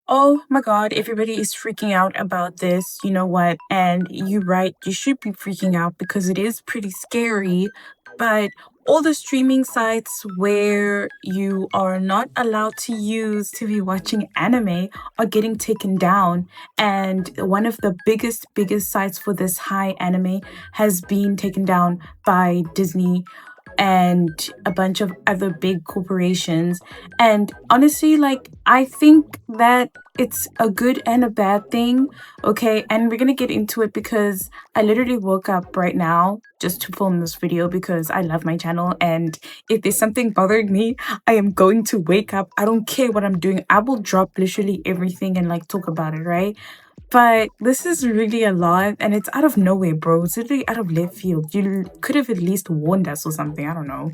Oh my God, everybody is freaking out about this. You know what? And you're right, you should be freaking out because it is pretty scary. But all the streaming sites where you are not allowed to use to be watching anime are getting taken down. And one of the biggest sites for this high anime has been taken down by Disney and a bunch of other big corporations. And honestly, like, I think that it's a good and a bad thing. Okay. And we're going to get into it because I literally woke up right now just to film this video because I love my channel. And if there's something bothering me, I am going to wake up. I don't care what I'm doing. I will drop literally everything and like talk about it, right? But this is really a lot and it's out of nowhere, bro. It's literally out of left field. You could have at least warned us or something. I don't know.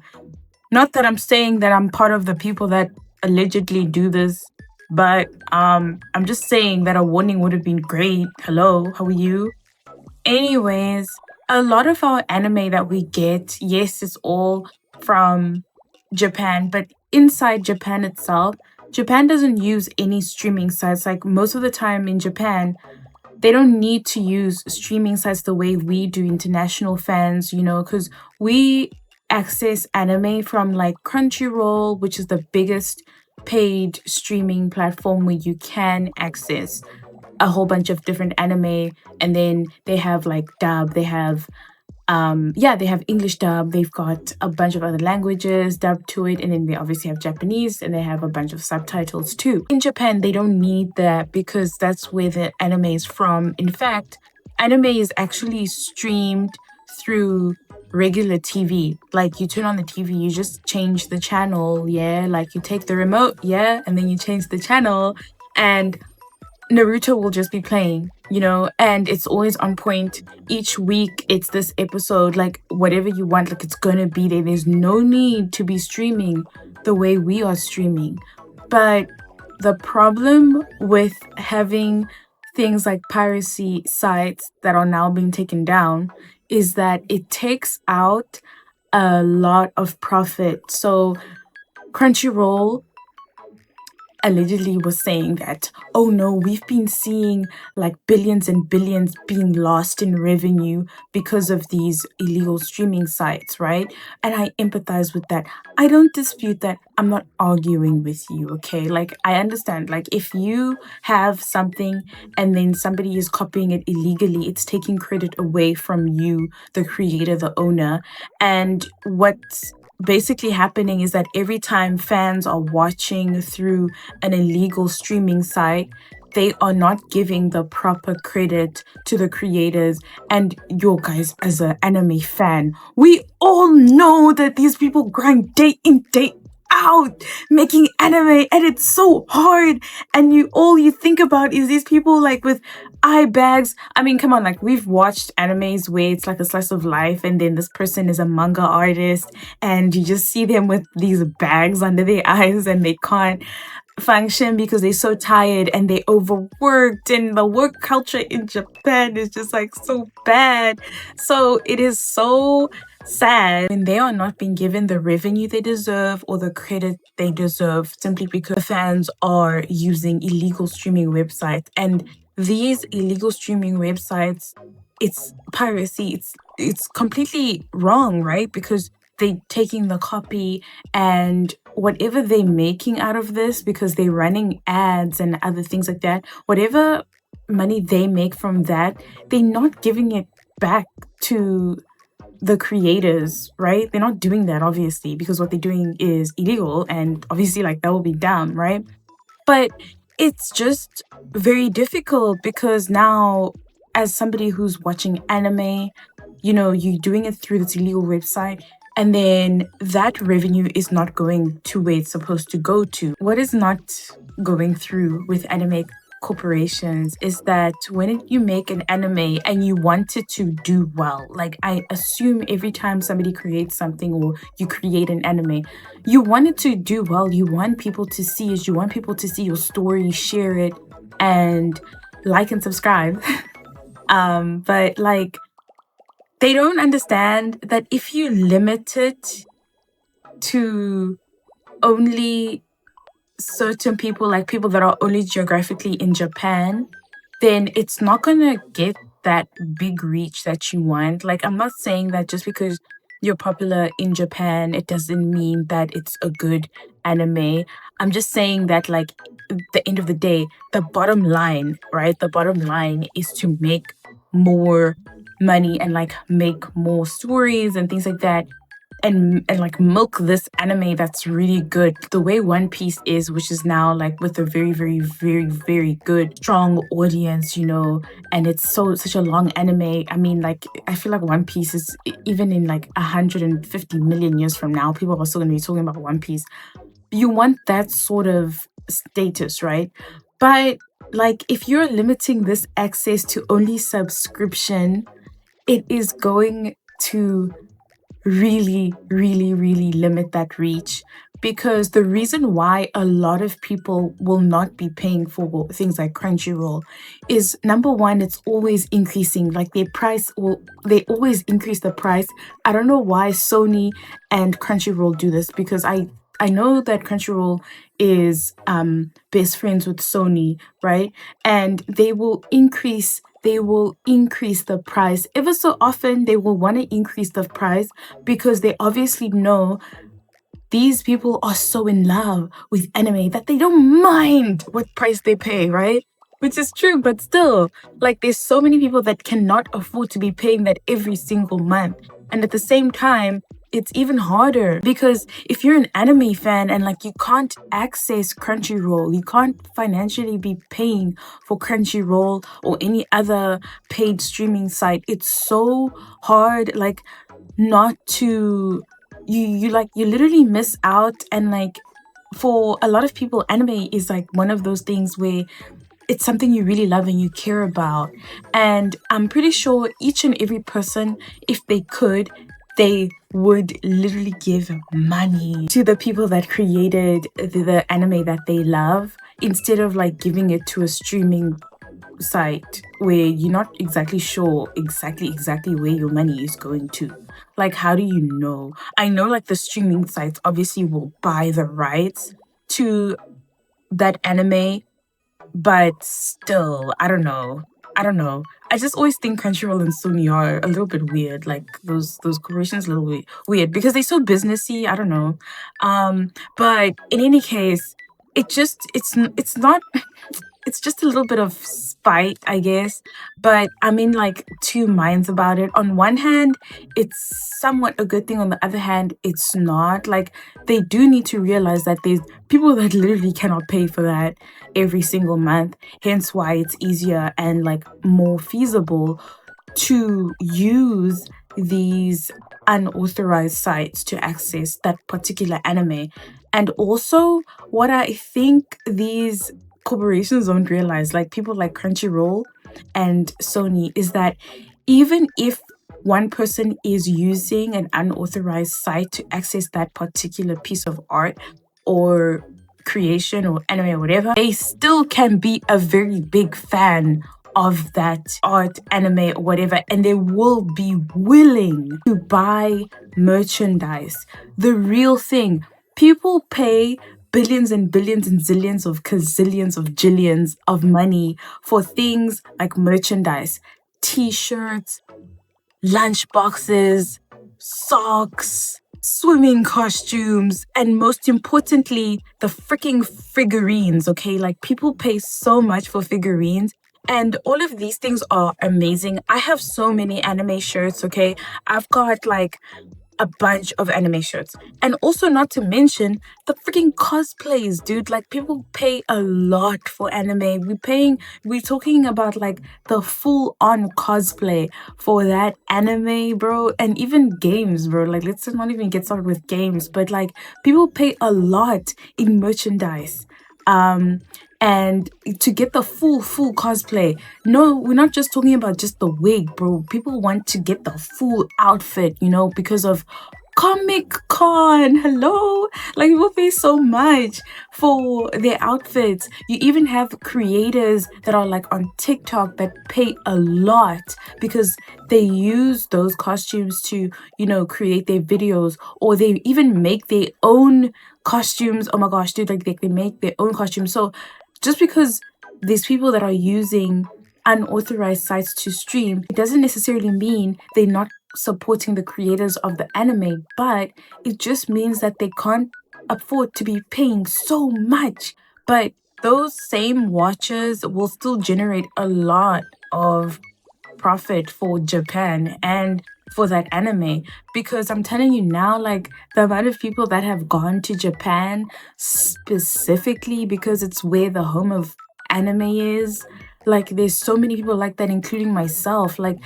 Not that I'm saying that I'm part of the people that allegedly do this, but I'm just saying that a warning would have been great. Hello, how are you? Anyways, a lot of our anime that we get, yes, it's all from Japan, but inside Japan itself, Japan doesn't use any streaming sites. Like most of the time in Japan, they don't need to use streaming sites the way we do international fans, because we access anime from like Crunchyroll, which is the biggest paid streaming platform where you can access a whole bunch of different anime. And then they have like dub, they have English dub, they've got a bunch of other languages dubbed to it, and then they obviously have Japanese and they have a bunch of subtitles too. In Japan, they don't need that because that's where the anime is from. In fact, anime is actually streamed through regular TV. Like you turn on the TV, you just change the channel, yeah, like you take the remote, yeah, and then you change the channel and Naruto will just be playing, and it's always on point. Each week, it's this episode, like whatever you want, like it's gonna be there. There's no need to be streaming the way we are streaming. But the problem with having things like piracy sites that are now being taken down is that it takes out a lot of profit. So, Crunchyroll allegedly was saying that, oh no, we've been seeing like billions and billions being lost in revenue because of these illegal streaming sites, right? And I empathize with that. I don't dispute that. I'm not arguing with you, okay? Like, I understand, like, if you have something and then somebody is copying it illegally, it's taking credit away from you, the creator, the owner. And what's basically happening is that every time fans are watching through an illegal streaming site, they are not giving the proper credit to the creators. And yo, guys, as an anime fan, we all know that these people grind day in, day out making anime, and it's so hard. And all you think about is these people like with eye bags. I mean, come on, like we've watched animes where it's like a slice of life, and then this person is a manga artist, and you just see them with these bags under their eyes, and they can't function because they're so tired and they overworked, and the work culture in Japan is just like so bad. So it is so sad when they are not being given the revenue they deserve or the credit they deserve simply because fans are using illegal streaming websites. And these illegal streaming websites, it's piracy. It's completely wrong, right? Because they taking the copy and whatever they're making out of this, because they're running ads and other things like that, whatever money they make from that, they're not giving it back to the creators, right? They're not doing that, obviously, because what they're doing is illegal, and obviously like that will be dumb, right? But it's just very difficult because now, as somebody who's watching anime, you're doing it through this illegal website, and then that revenue is not going to where it's supposed to go to. What is not going through with anime corporations is that when you make an anime and you want it to do well, like I assume every time somebody creates something or you create an anime, you want it to do well. You want people to see it. You want people to see your story, share it, and like and subscribe. But like, they don't understand that if you limit it to only certain people, like people that are only geographically in Japan, then it's not gonna get that big reach that you want. Like, I'm not saying that just because you're popular in Japan, it doesn't mean that it's a good anime. I'm just saying that, like, the end of the day, the bottom line, right? The bottom line is to make more money and like make more stories and things like that, and like milk this anime that's really good the way One Piece is, which is now like with a very very very very good strong audience, and it's such a long anime. I mean, like, I feel like One Piece is even in like 150 million years from now, people are still going to be talking about One Piece. You want that sort of status, right? But like, if you're limiting this access to only subscription, it is going to really, really, really limit that reach. Because the reason why a lot of people will not be paying for things like Crunchyroll is, number one, it's always increasing. Like, they always increase the price. I don't know why Sony and Crunchyroll do this, because I know that Crunchyroll is best friends with Sony, right? And they will increase the price ever so often. They will want to increase the price because they obviously know these people are so in love with anime that they don't mind what price they pay, right? Which is true, but still, like, there's so many people that cannot afford to be paying that every single month. And at the same time, it's even harder because if you're an anime fan and like you can't access Crunchyroll, you can't financially be paying for Crunchyroll or any other paid streaming site, it's so hard, like, not to you literally miss out. And like, for a lot of people, anime is like one of those things where it's something you really love and you care about. And I'm pretty sure each and every person, if they could, they would literally give money to the people that created the anime that they love, instead of like giving it to a streaming site where you're not exactly sure exactly where your money is going to. Like, how do you know? I know, like, the streaming sites obviously will buy the rights to that anime, but still, I don't know. I just always think Crunchyroll and Sony are a little bit weird. Like, those corporations, a little bit weird because they're so businessy. I don't know. But in any case, it's not. It's just a little bit of spite, I guess. But I'm in like two minds about it. On one hand, it's somewhat a good thing. On the other hand, it's not. Like, they do need to realize that there's people that literally cannot pay for that every single month. Hence why it's easier and like more feasible to use these unauthorized sites to access that particular anime. And also, what I think these corporations don't realize, like people like Crunchyroll and Sony, is that even if one person is using an unauthorized site to access that particular piece of art or creation or anime or whatever, they still can be a very big fan of that art, anime, or whatever, and they will be willing to buy merchandise. The real thing. People pay billions and billions and zillions of gazillions of jillions of money for things like merchandise, t-shirts, lunch boxes, socks, swimming costumes, and most importantly, the freaking figurines, okay? Like, people pay so much for figurines. And all of these things are amazing. I have so many anime shirts, okay? I've got like a bunch of anime shirts. And also, not to mention the freaking cosplays, dude. Like, people pay a lot for anime. We're talking about like the full on cosplay for that anime, bro. And even games, bro. Like, let's not even get started with games, but like, people pay a lot in merchandise. And to get the full cosplay. No, we're not just talking about just the wig, bro. People want to get the full outfit, because of Comic Con. Hello? Like, people pay so much for their outfits. You even have creators that are like on TikTok that pay a lot because they use those costumes to, create their videos, or they even make their own costumes. Oh my gosh, dude, like they make their own costumes. So just because there's people that are using unauthorized sites to stream, it doesn't necessarily mean they're not supporting the creators of the anime, but it just means that they can't afford to be paying so much. But those same watchers will still generate a lot of profit for Japan and for that anime, because I'm telling you now, like the amount of people that have gone to Japan specifically because it's where the home of anime is, like there's so many people like that, including myself. Like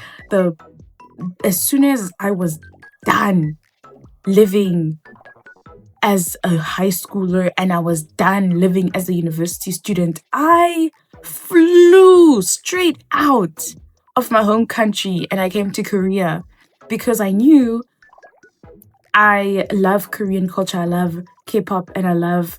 as soon as I was done living as a high schooler and I was done living as a university student, I flew straight out of my home country and I came to Korea because I knew I love Korean culture. I love K-pop and I love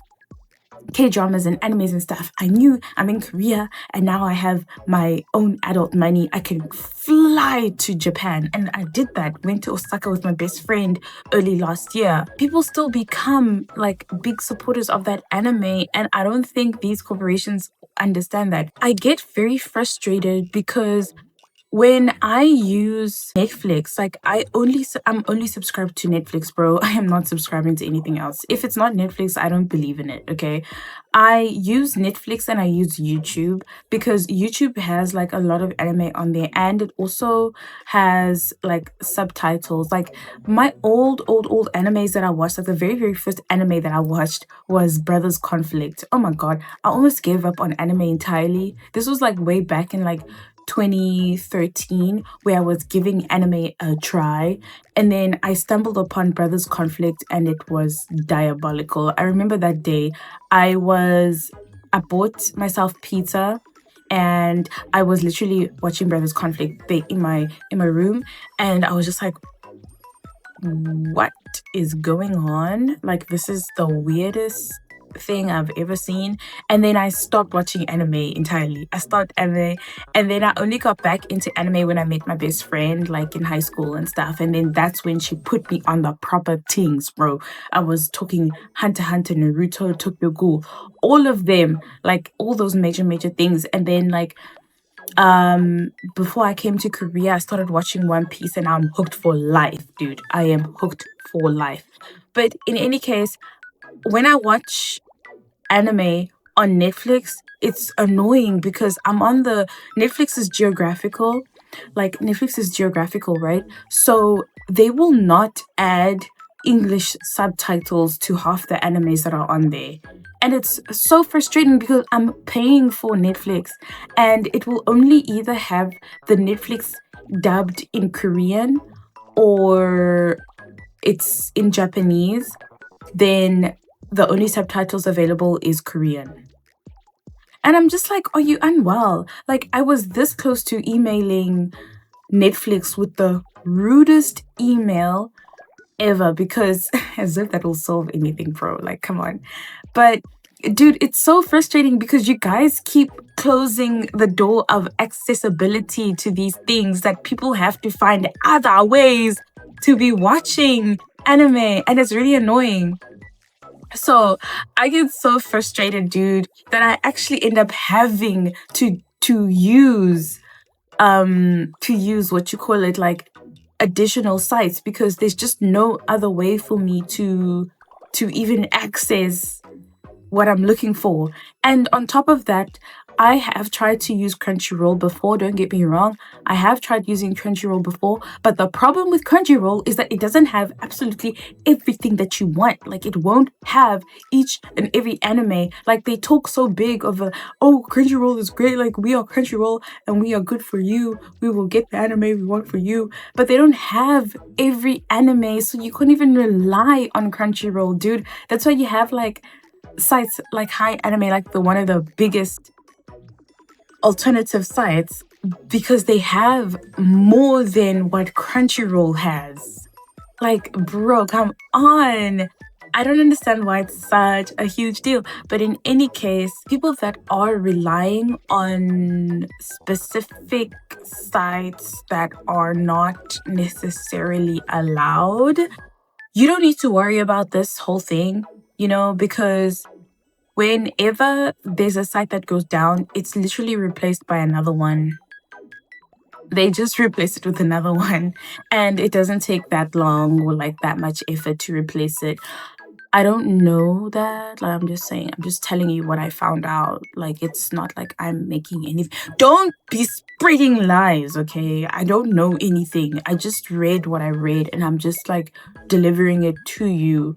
K-dramas and animes and stuff. I knew I'm in Korea and now I have my own adult money. I can fly to Japan. And I did that. Went to Osaka with my best friend early last year. People still become like big supporters of that anime. And I don't think these corporations understand that. I get very frustrated because when I use Netflix, like I'm only subscribed to Netflix, bro. I am not subscribing to anything else. If it's not Netflix, I don't believe in it, okay? I use Netflix and I use YouTube because YouTube has like a lot of anime on there and it also has like subtitles. Like my old animes that I watched, like the very, very first anime that I watched was Brothers Conflict. Oh my god, I almost gave up on anime entirely. This was like way back in like 2013 where I was giving anime a try, and then I stumbled upon Brothers Conflict and it was diabolical. I remember that day I bought myself pizza and I was literally watching Brothers Conflict in my room, and I was just like, what is going on? Like, this is the weirdest thing I've ever seen. And then I stopped watching anime entirely. I stopped anime and then I only got back into anime when I met my best friend, like in high school and stuff. And then that's when she put me on the proper things, bro. I was talking Hunter x Hunter, Naruto, Tokyo Ghoul, all of them, like all those major things. And then like before I came to Korea, I started watching One Piece and I'm hooked for life, dude. I am hooked for life. But in any case, when I watch anime on Netflix, it's annoying because I'm on the Netflix is geographical. Like Netflix is geographical, right? So they will not add English subtitles to half the animes that are on there. And it's so frustrating because I'm paying for Netflix and it will only either have the Netflix dubbed in Korean or it's in Japanese. Then the only subtitles available is Korean. And I'm just like, are you unwell? Like, I was this close to emailing Netflix with the rudest email ever because as if that will solve anything, bro. Like, come on. But dude, it's so frustrating because you guys keep closing the door of accessibility to these things that people have to find other ways to be watching anime, and it's really annoying. So I get so frustrated, dude, that I actually end up having to use what you call it, like additional sites, because there's just no other way for me to even access what I'm looking for. And on top of that, I have tried to use Crunchyroll before, don't get me wrong. I have tried using Crunchyroll before, but the problem with Crunchyroll is that it doesn't have absolutely everything that you want. Like, it won't have each and every anime. Like, they talk so big of oh, Crunchyroll is great. Like, we are Crunchyroll and we are good for you. We will get the anime we want for you. But they don't have every anime, so you can't even rely on Crunchyroll, dude. That's why you have like sites like High Anime, like one of the biggest alternative sites, because they have more than what Crunchyroll has. Like, bro, come on. I don't understand why it's such a huge deal. But in any case, people that are relying on specific sites that are not necessarily allowed, you don't need to worry about this whole thing. because whenever there's a site that goes down, it's literally replaced by another one. They just replace it with another one, and it doesn't take that long or like that much effort to replace it. I don't know that. Like, I'm just saying, I'm just telling you what I found out. Like, it's not like I'm making any. Don't be spreading lies, okay? I don't know anything. I just read what I read, and I'm just like delivering it to you.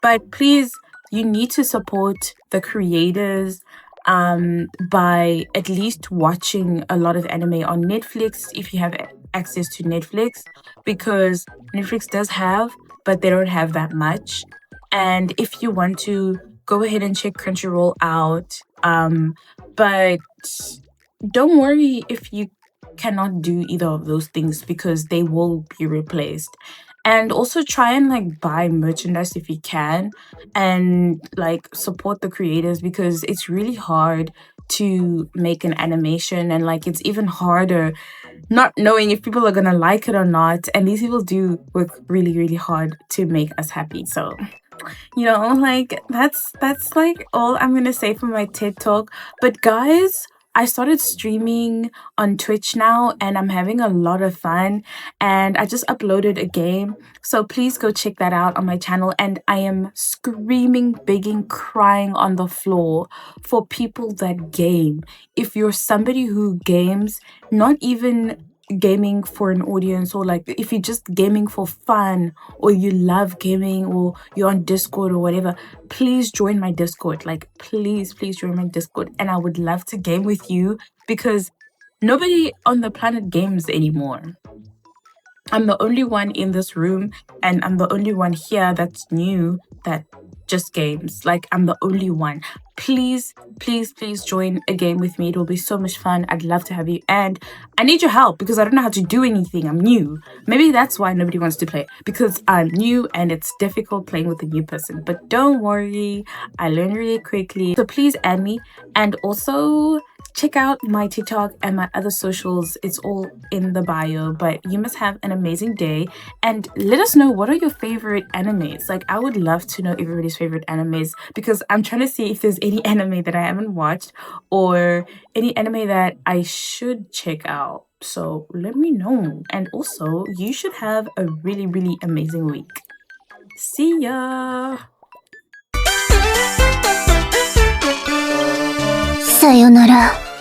But please, you need to support the creators by at least watching a lot of anime on Netflix if you have access to Netflix, because Netflix does have, but they don't have that much. And if you want to, go ahead and check Crunchyroll out. But don't worry if you cannot do either of those things, because they will be replaced. And also try and like buy merchandise if you can, and like support the creators, because it's really hard to make an animation, and like it's even harder not knowing if people are gonna like it or not. And these people do work really, really hard to make us happy. So like that's like all I'm gonna say for my TED talk. But guys, I started streaming on Twitch now, and I'm having a lot of fun, and I just uploaded a game, so please go check that out on my channel. And I am screaming, begging, crying on the floor for people that game. If you're somebody who games, not even gaming for an audience, or like if you're just gaming for fun, or you love gaming, or you're on Discord or whatever, please join my Discord. Like, please join my Discord, and I would love to game with you, because nobody on the planet games anymore. I'm the only one in this room, and I'm the only one here that's new that just games. Like, I'm the only one. Please join a game with me. It'll be so much fun. I'd love to have you. And I need your help, because I don't know how to do anything. I'm new. Maybe that's why nobody wants to play, because I'm new and it's difficult playing with a new person. But don't worry, I learn really quickly. So please add me, and also check out my TikTok and my other socials. It's all in the bio. But you must have an amazing day, and let us know, what are your favorite animes? Like, I would love to know everybody's favorite animes, because I'm trying to see if there's any anime that I haven't watched, or any anime that I should check out. So let me know. And also, you should have a really, really amazing week. See ya! さよなら。